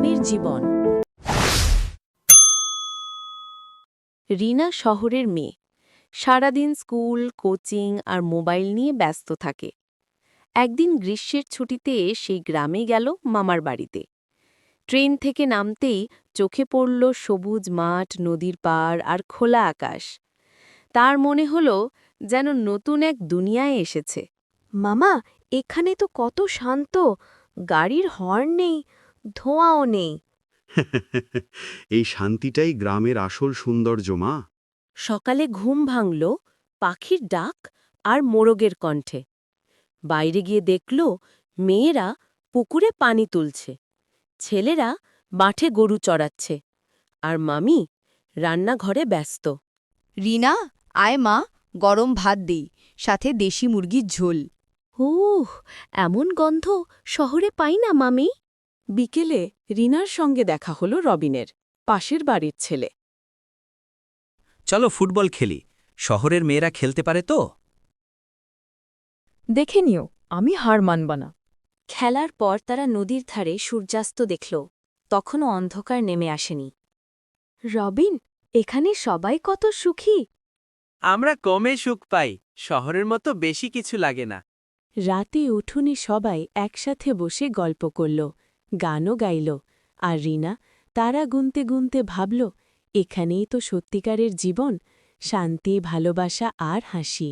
গ্রামের জীবন। রিনা শহরের মেয়ে, সারাদিন স্কুল, কোচিং আর মোবাইল নিয়ে ব্যস্ত থাকে। একদিন গ্রীষ্মের ছুটিতে সেই গ্রামে গেল মামার বাড়িতে। ট্রেন থেকে নামতেই চোখে পড়ল সবুজ মাঠ, নদীর পাড় আর খোলা আকাশ। তার মনে হল যেন নতুন এক দুনিয়ায় এসেছে। মামা, এখানে তো কত শান্ত, গাড়ির হর্ন নেই, ধোঁয়াও নেই। এই শান্তিটাই গ্রামের আসল সৌন্দর্য, মা। সকালে ঘুম ভাঙল পাখির ডাক আর মোরগের কণ্ঠে। বাইরে গিয়ে দেখল মেয়েরা পুকুরে পানি তুলছে, ছেলেরা মাঠে গরু চড়াচ্ছে, আর মামি রান্নাঘরে ব্যস্ত। রিনা, আয় মা, গরম ভাত দেই, সাথে দেশি মুরগির ঝোল। উহ, এমন গন্ধ শহরে পাই না মামি। বিকেলে রিনার সঙ্গে দেখা হলো রবিনের, পাশের বাড়ির ছেলে। চলো ফুটবল খেলি, শহরের মেয়েরা খেলতে পারে তো। দেখে নিও, আমি হার মানব না। খেলার পর তারা নদীর ধারে সূর্যাস্ত দেখল। তখনও অন্ধকার নেমে আসেনি। রবিন, এখানে সবাই কত সুখী। আমরা কমে সুখ পাই, শহরের মতো বেশি কিছু লাগে না। রাতে উঠোনে সবাই একসাথে বসে গল্প করল, গানও গাইল, আর রিনা তারা গুনতে গুনতে ভাবল, এখানেই তো সত্যিকারের জীবন, শান্তি, ভালোবাসা আর হাসি।